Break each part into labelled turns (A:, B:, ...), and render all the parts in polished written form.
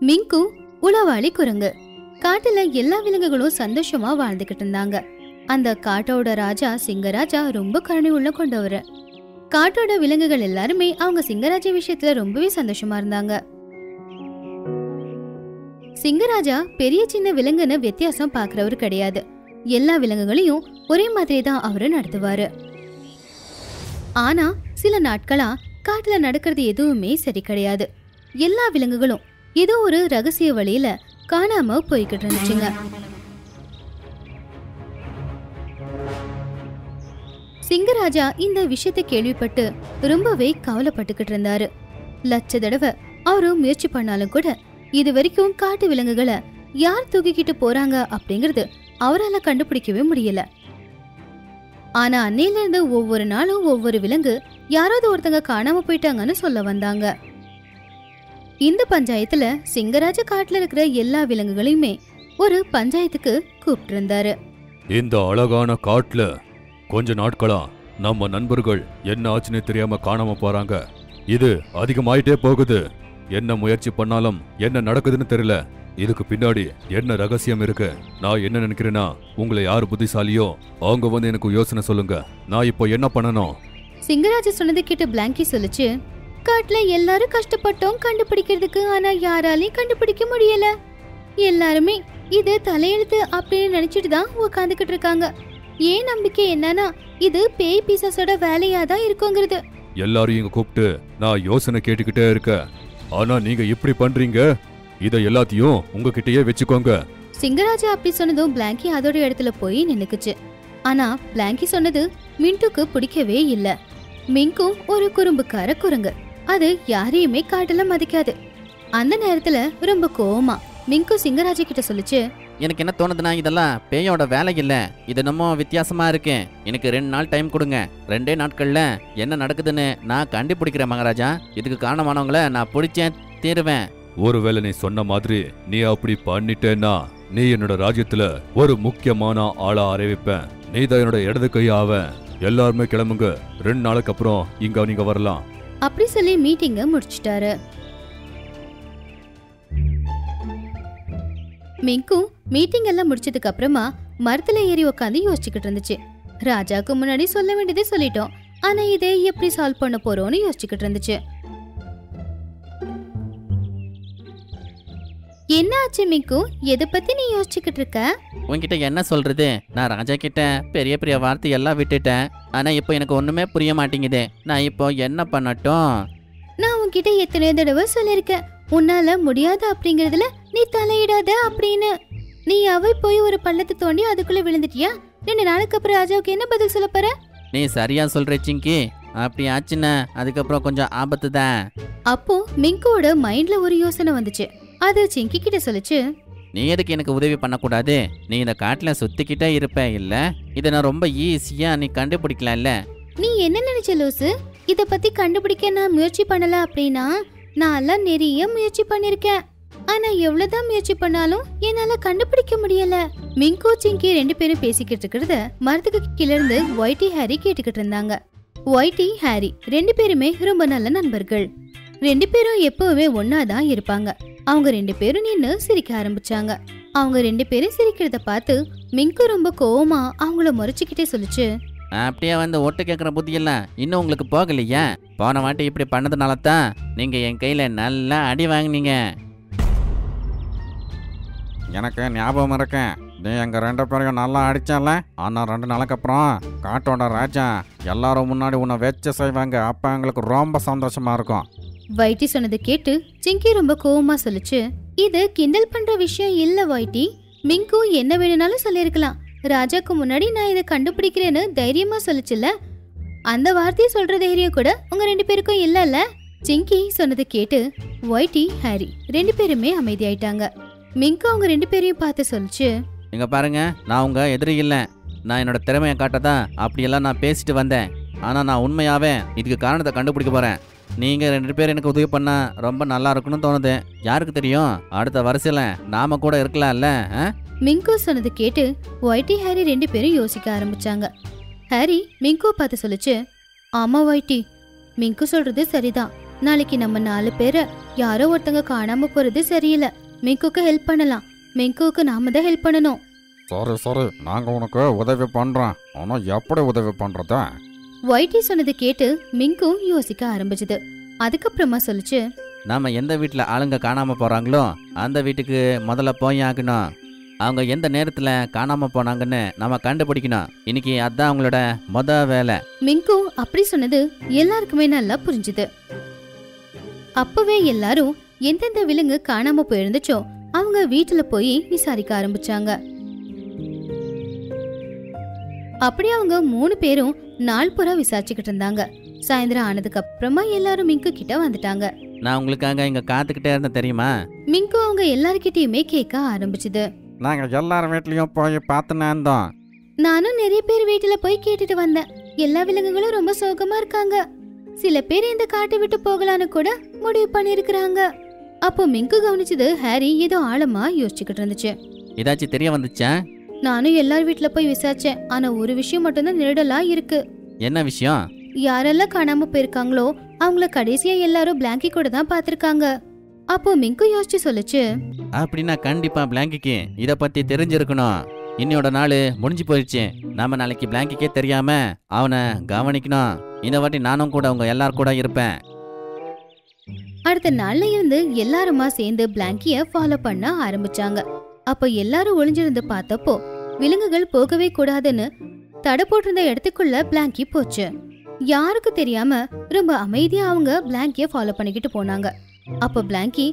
A: மிங்கு உளவாளி குரங்கு. காட்டுல எல்லா விலங்குகளும் சந்தோஷமா வாழ்ந்துகிட்டு இருந்தாங்க. அந்த காட்டோட ராஜா சிங்கராஜா ரொம்ப கருணை உள்ள கொண்டவரு. காட்டோட விலங்குகள் எல்லாருமே அவங்க சிங்கராஜா விஷயத்துல ரொம்பவே சந்தோஷமா இருந்தாங்க. சிங்கராஜா பெரிய சின்ன விலங்குன்னு வித்தியாசம் பாக்குறவரு கிடையாது. எல்லா விலங்குகளையும் ஒரே மாதிரி தான் அவரு நடத்துவாரு. ஆனா சில நாட்களா காட்டுல நடக்கிறது எதுவுமே சரி கிடையாது. எல்லா விலங்குகளும் ஏதோ ஒரு ரகசிய வழியில காணாம போய்கிட்டு இருந்துச்சுங்க. சிங்கராஜா இந்த விஷயத்தை கேள்விப்பட்டு ரொம்பவே கவலைப்பட்டுக்கிட்டு இருந்தாரு. லட்ச தடவை அவரு முயற்சி பண்ணாலும் கூட இது வரைக்கும் காட்டு விலங்குகளை யார் தூக்கிக்கிட்டு போறாங்க அப்படிங்கறது அவரால கண்டுபிடிக்கவே முடியல. ஆனா அன்னையில இருந்து ஒவ்வொரு நாளும் ஒவ்வொரு விலங்கு யாராவது ஒருத்தங்க காணாம போயிட்டாங்கன்னு சொல்ல வந்தாங்க. இந்த பஞ்சாயத்துல சிங்கராஜா காட்டுல இருக்கிற எல்லா விலங்குகளையுமே ஒரு பஞ்சாயத்துக்கு கூப்பிட்டு இருந்தாரு.
B: இந்த அழகான காட்டுல கொஞ்ச நாட்களா நம்ம நண்பர்கள் என்ன ஆச்சுன்னு தெரியாம காணாம போறாங்க. இது அதிகமாயிட்டே போகுது. என்ன முயற்சி பண்ணாலும் என்ன நடக்குதுன்னு தெரியல. இதுக்கு பின்னாடி என்ன ரகசியம் இருக்கு? நான் என்ன நினைக்கிறேன்னா, உங்களை யாரு புத்திசாலியோ அவங்க வந்து எனக்கு யோசனை சொல்லுங்க. நான் இப்போ என்ன பண்ணணும்?
A: சிங்கராஜா சொன்னது கேட்டு பிளாங்கி சொல்லுச்சு, காட்டுல எல்லாரும் கஷ்டப்பட்டோம் கண்டுபிடிக்கிறதுக்கு, ஆனா யாராலையும் கண்டுபிடிக்க முடியல. எல்லாருமே இது தலையெழுத்து அப்படின்னு நினைச்சிட்டு தான் உட்காந்துக்கிட்டு இருக்காங்க. ஏன் நம்பிக்கை என்னன்னா இது பேய் பிசாசோட வேலையாதான் இருக்குங்கிறது.
B: எல்லாரும் இங்க கூப்பிட்டு நான் யோசனை கேட்டுக்கிட்டே இருக்க. ஆனா நீங்க இப்படி பண்றீங்க. இத எல்லாத்தையும் உங்ககிட்டயே வச்சுக்கோங்க.
A: சிங்கராஜா அப்படி சொன்னதும் பிளாங்கி அதோட இடத்துல போய் நின்னுக்குச்சு. ஆனா பிளாங்கி சொன்னது மின்ட்டுக்கு பிடிக்கவே இல்ல. மிங்கும் ஒரு குறும்புக்கார குரங்கு. அது யாரையுமே காட்டுல மதிக்காது. அந்த நேரத்துல ரொம்ப கோவமா மிங்கு சிங்கராஜா கிட்ட சொல்லுச்சு,
C: எனக்கு என்ன தோணுதுன்னா, இதெல்லாம் பேயோட வேலை இல்ல, இது நம்ம வித்தியாசமா இருக்கு. எனக்கு 2 நாள் டைம் கொடுங்க. 2 நாட்கள்ல என்ன நடக்குதுன்னு நான் கண்டுபிடிக்கிறேன் மகாராஜா. இதுக்கு காரணமானவங்கள நான் பிடிச்சேன் தீருவேன்.
B: ஒருவேளை நீ சொன்ன மாதிரி நீ அப்படி பண்ணிட்டேன்னா நீ என்னோட ராஜ்யத்துல ஒரு முக்கியமான ஆளா அறிவிப்பேன். நீ தான் என்னோட இடது கை ஆவ. எல்லாருமே கிளம்புங்க. 2 நாளுக்கு அப்புறம் இங்க நீங்க வரலாம்.
A: அப்படி சொல்லி மீட்டிங்க முடிச்சிட்டாரு. மிங்கு மீட்டிங் எல்லாம் முடிச்சதுக்கு அப்புறமா மரத்துல ஏறி உட்காந்து யோசிச்சுக்கிட்டு இருந்துச்சு. ராஜாக்கு முன்னாடி சொல்ல வேண்டியதே சொல்லிட்டோம், ஆனா இதை எப்படி சால்வ் பண்ண போறோம்னு யோசிச்சுக்கிட்டு இருந்துச்சு. என்ன ஆச்சு மிங்கு? எதை பத்தி நீ யோசிச்சுக்கிட்டு இருக்க?
C: உன்கிட்ட என்ன சொல்றது? நான் ராஜா கிட்ட பெரிய பெரிய வார்த்தை எல்லாம் விட்டுட்டேன். ஆனா இப்போ எனக்கு ஒண்ணுமே புரிய மாட்டேங்குது. நான் இப்போ என்ன பண்ணட்டும்?
A: நான் உன்கிட்ட எத்தனையோ தடவை சொல்லிருக்கேன், உன்னால முடியாது அப்படிங்கறதுல நீ தலையிடாத அப்படின்னு. நீ அவை போய் ஒரு பள்ளத்தை தோண்டி அதுக்குள்ள விழுந்துட்டியா? 2 நாளுக்கு அப்புறம் ராஜாவுக்கு என்ன பதில் சொல்ல போற?
C: நீ சரியா சொல்ற சிங்கி. அப்படி ஆச்சுன்னா அதுக்கப்புறம் கொஞ்சம் ஆபத்து தான்.
A: அப்போ மிங்கோட மைண்ட்ல ஒரு யோசனை வந்துச்சு. அது சிங்கி கிட்ட சொல்லுச்சு,
C: நீ எதுக்கு எனக்கு உதவி பண்ணக்கூடாது? நீ இந்த காட்டுல சுத்திக்கிட்டே இருப்ப இல்ல? இதை நான் ரொம்ப ஈஸியா நீ கண்டுபிடிக்கலாம்ல.
A: நீ என்ன நினைச்ச லூசு? இத பத்தி கண்டுபிடிக்க நான் முயற்சி பண்ணல அப்படின்னா நான் நிறைய முயற்சி பண்ணிருக்கேன். ஆனா எவ்வளவுதான் முயற்சி பண்ணாலும் என்னால கண்டுபிடிக்க முடியல. மிங்கு சிங்கி 2 பேரும் பேசிக்கிட்டு இருக்கிறத மரத்துக்கு கீழே இருந்து ஒயிட்டி ஹாரி கேட்டுக்கிட்டு இருந்தாங்க. ஒயிட்டி ஹாரி 2 பேருமே ரொம்ப நல்ல நண்பர்கள். 2 பேரும் எப்பவுமே ஒன்னாதான் இருப்பாங்க. அவங்க 2 பேரும் நின்னு சிரிக்க ஆரம்பிச்சாங்க. அவங்க 2 பேரும் சிரிக்கிறத பார்த்து மிங்கு ரொம்ப கோவமா அவங்கள முறைச்சுக்கிட்டே சொல்லுச்சு,
C: அப்படியே வந்து ஒட்டு கேட்குற புத்தியெல்லாம் இன்னும் உங்களுக்கு போகலையா? போன வாட்டி இப்படி பண்ணதுனால தான் நீங்க என் கையில நல்லா அடி வாங்கினீங்க.
D: எனக்கு ஞாபகம் இருக்கேன், நீ எங்க 2 பேரையும் நல்லா அடிச்சால. ஆனா 2 நாளுக்கு அப்புறம் காட்டோட ராஜா எல்லாரும் முன்னாடி உன்னை வச்சு செய்வாங்க. அப்ப எங்களுக்கு ரொம்ப சந்தோஷமா இருக்கும்.
A: வைட்டி சொன்னதை கேட்டு சிங்கி ரொம்ப கோவமா சொல்லுச்சு, இது கிண்டல் பண்ற விஷயம் இல்ல வைட்டி. மிங்கு என்ன வேணும்னாலும் சொல்லிருக்கலாம். ராஜாக்கு முன்னாடி நான் இதை கண்டுபிடிக்கிறேன்னு தைரியமா சொல்லுச்சுல்ல. அந்த வார்த்தையை சொல்ற தைரியம் கூட உங்க 2 பேருக்கும் இல்லல்ல. சிங்கி சொன்னதை கேட்டு ஒயிட்டி ஹாரி 2 பேருமே அமைதியாயிட்டாங்க. மிங்கு அவங்க 2 பேரையும் பார்த்து சொல்லுச்சு,
C: இங்க பாருங்க, நான் உங்க எதிரி இல்லை. நான் என்னோட திறமையை காட்டதான் அப்படியெல்லாம் நான் பேசிட்டு வந்தேன். ஆனா நான் உண்மையாவே இதுக்கு காரணத்தை கண்டுபிடிக்க போறேன். நீங்க 2 பேரும் எனக்கு உதவி பண்ணா ரொம்ப நல்லா இருக்கும்னு தோணுது. யாருக்கு தெரியும், அடுத்த வருஷத்துல நாம கூட இருக்கலாம்ல.
A: மிங்கு சொன்னது கேட்டு ஒயிட்டி ஹாரி 2 பேரும் யோசிக்க ஆரம்பிச்சாங்க. ஹாரி மிங்கு பார்த்து சொல்லுச்சு, ஆமா ஒயிட்டி, மிங்கு சொல்றது சரிதான். நாளைக்கு நம்ம 4 பேரை யாரோ ஒருத்தங்க காணாம போறது சரியில்லை. மிங்குக்கு ஹெல்ப் பண்ணலாம். மிங்குக்கு நாம தான் ஹெல்ப் பண்ணணும்.
D: சரி சரி, நாங்கள் உனக்கு உதவி பண்ணுறோம். ஆனால் எப்படி உதவி பண்ணுறதா?
A: ஒயிட்டி சொன்னது கேட்டு மிங்கு யோசிக்க ஆரம்பிச்சது. அதுக்கப்புறமா சொல்லுச்சு,
C: நாம எந்த வீட்டில் ஆளுங்க காணாமல் போகிறாங்களோ அந்த வீட்டுக்கு முதல்ல போய் ஆகணும். அவங்க எந்த நேரத்தில் காணாமல் போனாங்கன்னு நம்ம கண்டுபிடிக்கணும். இன்னைக்கு அதான் அவங்களோட வேலை.
A: மிங்கு அப்படி சொன்னது எல்லாருக்குமே நல்லா புரிஞ்சுது. அப்பவே எல்லாரும் எந்தெந்த விலங்கு காணாம போயிருந்துச்சோ அவங்க வீட்டுல போய் விசாரிக்க ஆரம்பிச்சாங்க. அப்படி அவங்க 3 பேரும் நாள் பூரா விசாரிச்சுக்கிட்டு இருந்தாங்க. சாயந்தரம் ஆனதுக்கு அப்புறமா எல்லாரும் மிங்கு கிட்ட வந்துட்டாங்க.
C: நான் உங்களுக்காக இங்கே காத்துக்கிட்டே இருந்தேன் தெரியுமா?
A: மிங்கு அவங்க எல்லார்கிட்டயுமே கேட்க ஆரம்பிச்சுது.
D: நாங்கள் எல்லார் வீட்லேயும் போய் பார்த்துன்னு இருந்தோம்.
A: நானும் நிறைய பேர் வீட்டுல போய் கேட்டுட்டு வந்தேன். எல்லா விலங்குகளும் ரொம்ப சோகமா இருக்காங்க. சில பேர் இந்த காட்டை விட்டு போகலான்னு கூட முடிவு பண்ணிருக்கிறாங்க. அப்போ மிங்கு கவனிச்சது ஹாரி ஏதோ ஆழமா யோசிச்சுக்கிட்டு இருந்துச்சு.
C: ஏதாச்சும் தெரிய வந்துச்சா?
A: நானும் எல்லார் வீட்டுல போய் விசாரிச்சேன். ஆனா ஒரு விஷயம் மட்டும்தான் நிரடலா இருக்கு.
C: என்ன விஷயம்?
A: யாரெல்லாம் காணாம போயிருக்காங்களோ அவங்கள கடைசியா எல்லாரும் பிளாங்கி கூட தான் பாத்திருக்காங்க. அப்போ மிங்கு யோசிச்சு சொல்லுச்சு,
C: அப்படின்னா கண்டிப்பா பிளாங்கிக்கு இதை பத்தி தெரிஞ்சிருக்கணும். இன்னையோட நாள் முடிஞ்சு போயிடுச்சு. நாம நாளைக்கு பிளாங்கிக்கே தெரியாம அவனை கவனிக்கணும். இந்த வாட்டி நானும் கூட உங்க எல்லாரும் கூட இருப்பேன்.
A: அடுத்த நாள்ல இருந்து எல்லாருமா சேர்ந்து பிளாங்கிய ஃபாலோ பண்ண ஆரம்பிச்சாங்க. அப்ப எல்லாரும் ஒளிஞ்சிருந்து பார்த்தப்போ விலங்குகள் போகவே கூடாதுன்னு தடை போட்டிருந்த இடத்துக்குள்ள பிளாங்கி போச்சு. யாருக்கு தெரியாம ரொம்ப அமைதியா அவங்க பிளாங்கிய ஃபாலோ பண்ணிக்கிட்டு போனாங்க. அப்ப பிளாங்கி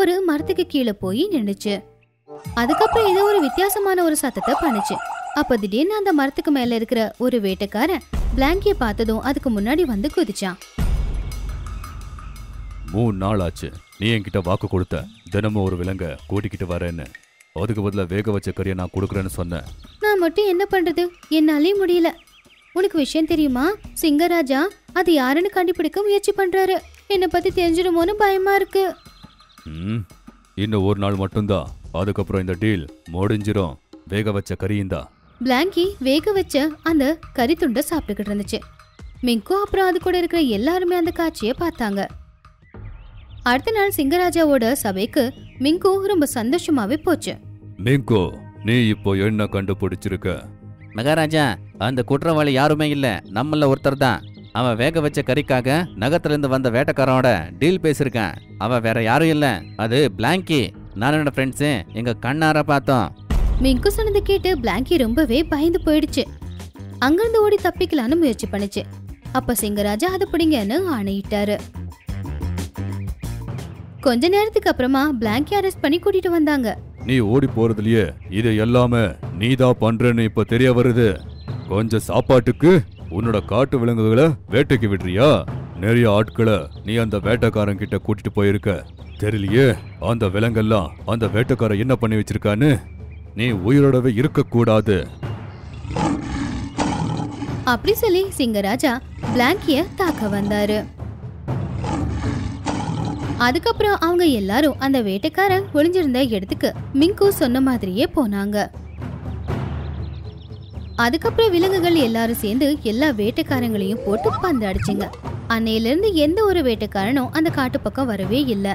A: ஒரு மரத்துக்கு கீழே போய் நின்னுச்சு. அதுக்கப்புறம் ஏதோ ஒரு வித்தியாசமான ஒரு சத்தத்தை பண்ணுச்சு. அப்ப திடீர்னு அந்த மரத்துக்கு மேல இருக்கிற ஒரு வேட்டைக்காரன் பிளாங்கிய பார்த்ததும் அதுக்கு முன்னாடி வந்து குதிச்சான்.
B: 3 நாள் ஆச்சு நீ என்கிட்ட வாக்கு கொடுத்த தினமும் ஒரு விலங்க கூட்டிக்கிட்டு வரேன்னு. அதுக்கு பதிலா வேக வச்ச கறியை நான் கொடுக்குறேன்னு சொன்னேன்.
A: நான் மட்டும் என்ன பண்றது, என்னாலே முடியல. உனக்கு விஷயம் தெரியுமா? சிங்கராஜா அது யாருன்னு கண்டுபிடிக்க முயற்சி பண்றாரு. என்னை பத்தி தெரிஞ்சிடுமோன்னு பயமா இருக்கு.
B: இன்னும் 1 நாள் மட்டும்தான். அதுக்கப்புறம் இந்த டீல் முடிஞ்சிரும். வேக வச்ச கறியுந்தா.
A: பிளாங்கி வேக வச்ச அந்த கறி துண்டை சாப்பிட்டுக்கிட்டு இருந்துச்சு. மிங்கு அப்புறம் அது கூட இருக்கிற எல்லாருமே அந்த காட்சியை பார்த்தாங்க. அடுத்த நாள் சிங்கராஜாவோட சபைக்கு மிங்கு ரொம்ப சந்தோஷமாவே போச்சு.
B: மிங்கு, நீ இப்போ என்ன கண்டுபிடிச்சிருக்க?
C: மகாராஜா, அந்த குற்றவாளி யாருமே இல்ல, நம்மள ஒருத்தர் தான். அவன் வேக வச்ச கறிக்காக நகரத்துல இருந்து வந்த வேட்டைக்காரனோட டீல் பேசிருக்கான். அவன் வேற யாரும் இல்ல, அது பிளாங்கி. நானும் என்னோட ஃப்ரெண்ட்ஸு எங்க கண்ணார பார்த்தோம்.
A: மிங்கு சொன்னது கேட்டு பிளாங்கி ரொம்பவே பயந்து போயிடுச்சு. அங்கிருந்து ஓடி தப்பிக்கலான்னு முயற்சி பண்ணுச்சு. அப்ப சிங்கராஜா அதை பிடிங்கன்னு ஆணையிட்டாரு. கொஞ்ச நேரத்துக்கு அப்புறமா பிளாங்கி அரெஸ்ட் பண்ணி கூட்டிட்டு வந்தாங்க.
B: நீ ஓடி போறதுலயே இது எல்லாமே நீதான் பண்றேன்னு இப்ப தெரிய வருது. கொஞ்சம் சாப்பாட்டுக்கு உன்னோட காட்டு விலங்குகளை வேட்டைக்கு விடுறியா? நிறைய ஆட்களை நீ அந்த வேட்டைக்காரன் கிட்ட கூட்டிட்டு போயிருக்க. தெரியலையே அந்த விலங்கெல்லாம் அந்த வேட்டைக்காரன் என்ன பண்ணி வச்சிருக்கான்னு. நீ உயிரோடவே இருக்க கூடாது.
A: அப்படி சொல்லி சிங்கராஜா பிளாங்கிய தாக்க வந்தாரு. அதுக்கப்புறம் அவங்க எல்லாரும் அந்த வேட்டைக்காரன் ஒளிஞ்சிருந்த இடத்துக்கு மிங்கு சொன்ன மாதிரியே போனாங்க. அதுக்கப்புறம் விலங்குகள் எல்லாரும் சேர்ந்து எல்லா வேட்டைக்காரங்களையும் போட்டு பந்து அடிச்சுங்க. அன்னையில இருந்து எந்த ஒரு வேட்டைக்காரனும் அந்த காட்டு பக்கம் வரவே இல்லை.